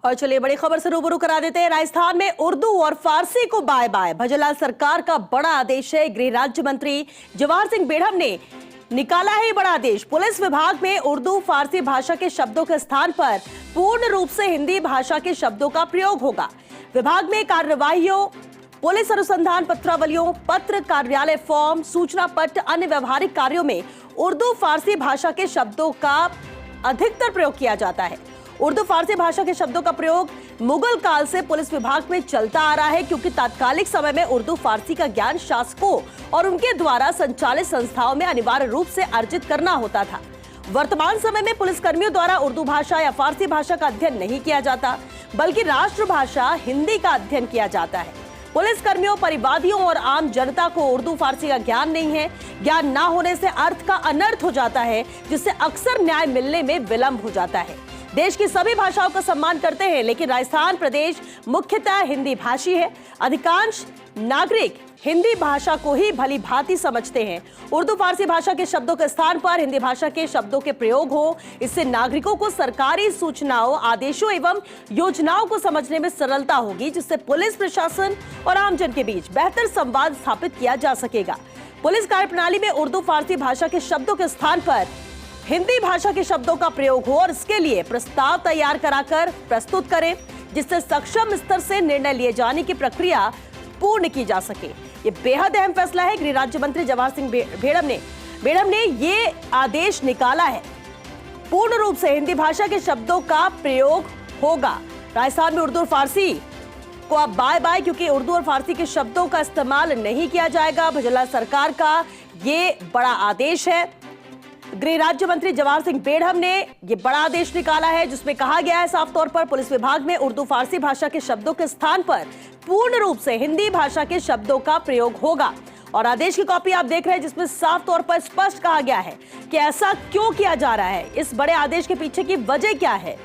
और चलिए बड़ी खबर से रूबरू करा देते हैं। राजस्थान में उर्दू और फारसी को बाय बाय। भजनलाल सरकार का बड़ा आदेश है। गृह राज्य मंत्री जवाहर सिंह बेढ़म ने निकाला है बड़ा आदेश। पुलिस विभाग में उर्दू फारसी भाषा के शब्दों के स्थान पर पूर्ण रूप से हिंदी भाषा के शब्दों का प्रयोग होगा। विभाग में कार्यवाहियों, पुलिस अनुसंधान पत्रावलियों, पत्र, कार्यालय फॉर्म, सूचना पट्ट, अन्य व्यवहारिक कार्यों में उर्दू फारसी भाषा के शब्दों का अधिकतर प्रयोग किया जाता है। उर्दू फारसी भाषा के शब्दों का प्रयोग मुगल काल से पुलिस विभाग में चलता आ रहा है, क्योंकि तात्कालिक समय में उर्दू फारसी का ज्ञान शासकों और उनके द्वारा संचालित संस्थाओं में अनिवार्य रूप से अर्जित करना होता था। वर्तमान समय में पुलिसकर्मियों द्वारा उर्दू भाषा या फारसी भाषा का अध्ययन नहीं किया जाता, बल्कि राष्ट्रभाषा हिंदी का अध्ययन किया जाता है। पुलिसकर्मियों, परिवादियों और आम जनता को उर्दू फारसी का ज्ञान नहीं है। ज्ञान ना होने से अर्थ का अनर्थ हो जाता है, जिससे अक्सर न्याय मिलने में विलंब हो जाता है। देश की सभी भाषाओं का सम्मान करते हैं, लेकिन राजस्थान प्रदेश मुख्यतः हिंदी भाषी है। अधिकांश नागरिक हिंदी भाषा को ही भली भांति समझते हैं। उर्दू फारसी भाषा के शब्दों के स्थान पर हिंदी भाषा के शब्दों के प्रयोग हो, इससे नागरिकों को सरकारी सूचनाओं, आदेशों एवं योजनाओं को समझने में सरलता होगी, जिससे पुलिस प्रशासन और आमजन के बीच बेहतर संवाद स्थापित किया जा सकेगा। पुलिस कार्यप्रणाली में उर्दू फारसी भाषा के शब्दों के स्थान पर हिंदी भाषा के शब्दों का प्रयोग हो और इसके लिए प्रस्ताव तैयार कराकर प्रस्तुत करें, जिससे सक्षम स्तर से निर्णय लिए जाने की प्रक्रिया पूर्ण की जा सके। ये बेहद अहम फैसला है। गृह राज्य मंत्री जवाहर सिंह बेढ़म ने ये आदेश निकाला है। पूर्ण रूप से हिंदी भाषा के शब्दों का प्रयोग होगा। राजस्थान में उर्दू और फारसी को अब बाय बाय, क्योंकि उर्दू और फारसी के शब्दों का इस्तेमाल नहीं किया जाएगा। भजनलाल सरकार का ये बड़ा आदेश है। गृह राज्य मंत्री जवाहर सिंह बेढ़म ने यह बड़ा आदेश निकाला है, जिसमें कहा गया है साफ तौर पर पुलिस विभाग में उर्दू फारसी भाषा के शब्दों के स्थान पर पूर्ण रूप से हिंदी भाषा के शब्दों का प्रयोग होगा। और आदेश की कॉपी आप देख रहे हैं, जिसमें साफ तौर पर स्पष्ट कहा गया है कि ऐसा क्यों किया जा रहा है, इस बड़े आदेश के पीछे की वजह क्या है।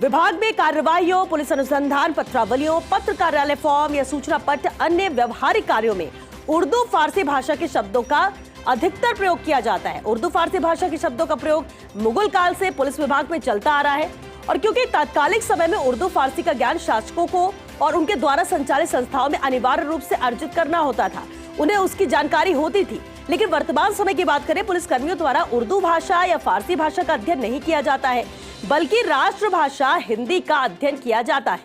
विभाग में कार्यवाहियों, पुलिस अनुसंधान पत्रावलियों, पत्र, कार्यालय फॉर्म या सूचना पट्ट, अन्य व्यवहारिक कार्यों में उर्दू फारसी भाषा के शब्दों का अधिकतर प्रयोग किया जाता है। उर्दू फारसी भाषा के शब्दों का प्रयोग मुगल काल से पुलिस विभाग में चलता आ रहा है, और क्योंकि तात्कालिक समय में उर्दू फारसी का ज्ञान शासकों को और उनके द्वारा संचालित संस्थाओं में अनिवार्य रूप से अर्जित करना होता था, उन्हें उसकी जानकारी होती थी। लेकिन वर्तमान समय की बात करें, पुलिस कर्मियों द्वारा उर्दू भाषा या फारसी भाषा का अध्ययन नहीं किया जाता है, बल्कि राष्ट्रभाषा हिंदी का अध्ययन किया जाता है।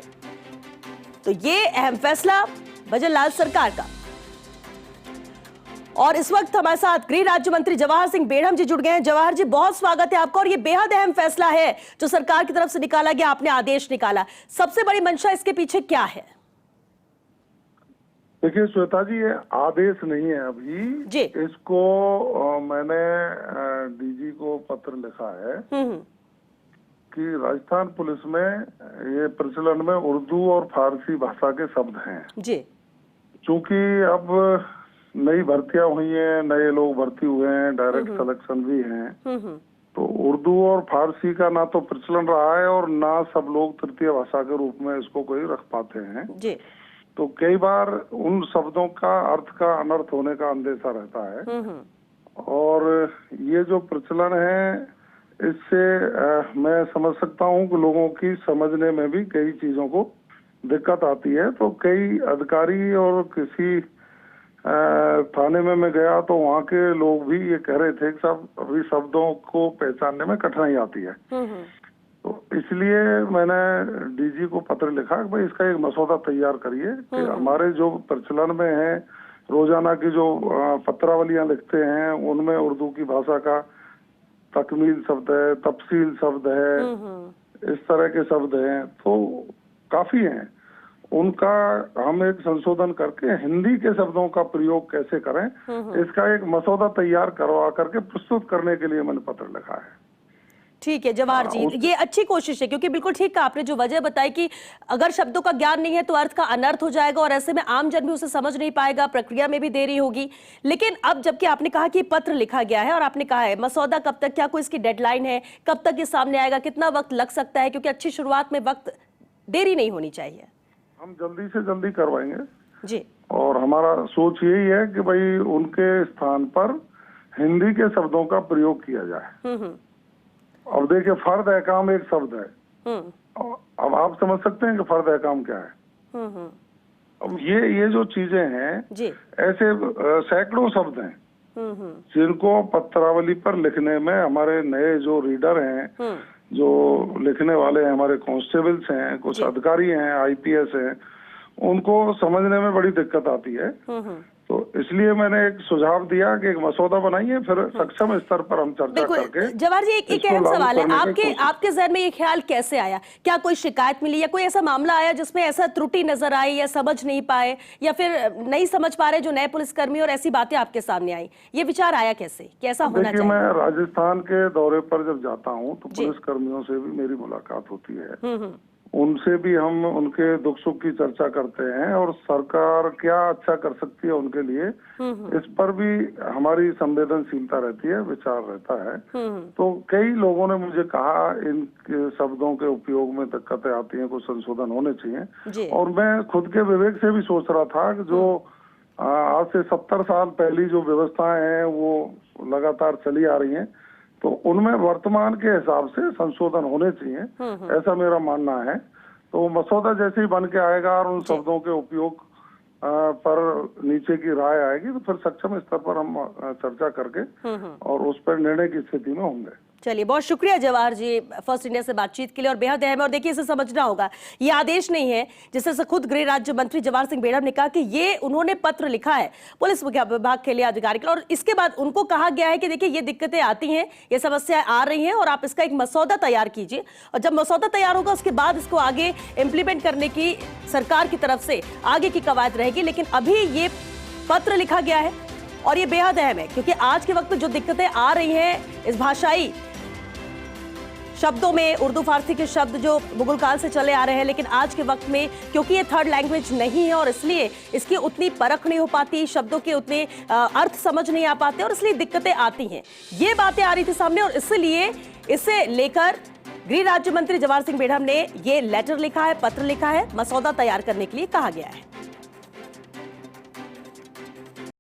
तो ये अहम फैसला भजनलाल सरकार का। और इस वक्त हमारे साथ गृह राज्य मंत्री जवाहर सिंह बेढ़म जी जुड़ गए हैं। जवाहर जी, बहुत स्वागत है आपका। और ये बेहद अहम फैसला है जो सरकार की तरफ से निकाला गया, आपने आदेश निकाला। सबसे बड़ी मंशा इसके पीछे क्या है? देखिए श्वेता जी, ये आदेश नहीं है अभी जी। इसको मैंने डीजी को पत्र लिखा है कि राजस्थान पुलिस में ये प्रचलन में उर्दू और फारसी भाषा के शब्द हैं जी। चूंकि अब नई भर्तियां हुई हैं, नए लोग भर्ती हुए हैं, डायरेक्ट सिलेक्शन भी हैं, तो उर्दू और फारसी का ना तो प्रचलन रहा है और ना सब लोग तृतीय भाषा के रूप में इसको कोई रख पाते हैं जी। तो कई बार उन शब्दों का अर्थ का अनर्थ होने का अंदेशा रहता है। और ये जो प्रचलन है, इससे मैं समझ सकता हूँ कि लोगों की समझने में भी कई चीजों को दिक्कत आती है। तो कई अधिकारी और किसी थाने में मैं गया तो वहाँ के लोग भी ये कह रहे थे कि सब अभी शब्दों को पहचानने में कठिनाई आती है। तो इसलिए मैंने डीजी को पत्र लिखा कि भाई इसका एक मसौदा तैयार करिए कि हमारे जो प्रचलन में है, रोजाना की जो पत्रावलियां लिखते हैं, उनमें उर्दू की भाषा का तकमील शब्द है, तफसील शब्द है, इस तरह के शब्द हैं, तो काफी हैं। उनका हम एक संशोधन करके हिंदी के शब्दों का प्रयोग कैसे करें, इसका एक मसौदा तैयार करवा करके प्रस्तुत करने के लिए मैंने पत्र लिखा है। ठीक है जवाहर जी, ये अच्छी कोशिश है, क्योंकि बिल्कुल ठीक कहा आपने। जो वजह बताई कि अगर शब्दों का ज्ञान नहीं है तो अर्थ का अनर्थ हो जाएगा, और ऐसे में आम जन भी उसे समझ नहीं पाएगा, प्रक्रिया में भी देरी होगी। लेकिन अब जबकि आपने कहा कि पत्र लिखा गया है और आपने कहा है मसौदा कब तक, क्या कोई इसकी डेडलाइन है, कब तक ये सामने आएगा, कितना वक्त लग सकता है? क्योंकि अच्छी शुरुआत में वक्त देरी नहीं होनी चाहिए। हम जल्दी से जल्दी करवाएंगे जी। और हमारा सोच यही है कि भाई उनके स्थान पर हिंदी के शब्दों का प्रयोग किया जाए। अब देखिए, फर्द है काम एक शब्द है, अब आप समझ सकते हैं कि फर्द अहकाम क्या है। अब ये जो चीजें हैं जी। ऐसे सैकड़ों शब्द हैं जिनको पत्रावली पर लिखने में हमारे नए जो रीडर हैं, जो लिखने वाले हैं, हमारे कांस्टेबल्स हैं, कुछ अधिकारी हैं, आईपीएस हैं, उनको समझने में बड़ी दिक्कत आती है। तो इसलिए मैंने एक सुझाव दिया कि एक मसौदा बनाइए, फिर सक्षम स्तर पर हम चर्चा करके। जवाहर जी, एक अहम सवाल है, आपके जहन में ये ख्याल कैसे आया? क्या कोई शिकायत मिली या कोई ऐसा मामला आया जिसमें ऐसा त्रुटि नजर आई या समझ नहीं पाए या फिर नहीं समझ पा रहे जो नए पुलिसकर्मी, और ऐसी बातें आपके सामने आई? ये विचार आया कैसे, कैसा होना चाहिए? मैं राजस्थान के दौरे पर जब जाता हूँ तो पुलिसकर्मियों से भी मेरी मुलाकात होती है, उनसे भी हम उनके दुख सुख की चर्चा करते हैं और सरकार क्या अच्छा कर सकती है उनके लिए, इस पर भी हमारी संवेदनशीलता रहती है, विचार रहता है। तो कई लोगों ने मुझे कहा इन शब्दों के उपयोग में दिक्कतें आती हैं, कुछ संशोधन होने चाहिए। और मैं खुद के विवेक से भी सोच रहा था कि जो आज से 70 साल पहली जो व्यवस्थाएं हैं वो लगातार चली आ रही हैं, तो उनमें वर्तमान के हिसाब से संशोधन होने चाहिए, ऐसा मेरा मानना है। तो मसौदा जैसे ही बन के आएगा और उन शब्दों के उपयोग पर नीचे की राय आएगी, तो फिर सक्षम स्तर पर हम चर्चा करके और उस पर निर्णय की स्थिति में होंगे। चलिए, बहुत शुक्रिया जवाहर जी फर्स्ट इंडिया से बातचीत के लिए, और बेहद अहम है। और देखिए, इसे समझना होगा, ये आदेश नहीं है, जिससे खुद गृह राज्य मंत्री जवाहर सिंह बेढ़म ने कहा कि ये उन्होंने पत्र लिखा है पुलिस विभाग के लिए, अधिकारी के लिए, और इसके बाद उनको कहा गया है कि देखिए ये दिक्कतें आती हैं, ये समस्याएं आ रही हैं, और आप इसका एक मसौदा तैयार कीजिए, और जब मसौदा तैयार होगा उसके बाद इसको आगे इम्प्लीमेंट करने की सरकार की तरफ से आगे की कवायद रहेगी। लेकिन अभी ये पत्र लिखा गया है और ये बेहद अहम है, क्योंकि आज के वक्त में जो दिक्कतें आ रही हैं इस भाषाई शब्दों में, उर्दू फारसी के शब्द जो मुगल काल से चले आ रहे हैं, लेकिन आज के वक्त में क्योंकि ये थर्ड लैंग्वेज नहीं है और इसलिए इसकी उतनी परख नहीं हो पाती, शब्दों के उतने अर्थ समझ नहीं आ पाते और इसलिए दिक्कतें आती हैं। ये बातें आ रही थी सामने, और इसलिए इसे लेकर गृह राज्य मंत्री जवाहर सिंह बेढ़म ने ये लेटर लिखा है, पत्र लिखा है, मसौदा तैयार करने के लिए कहा गया है।